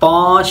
5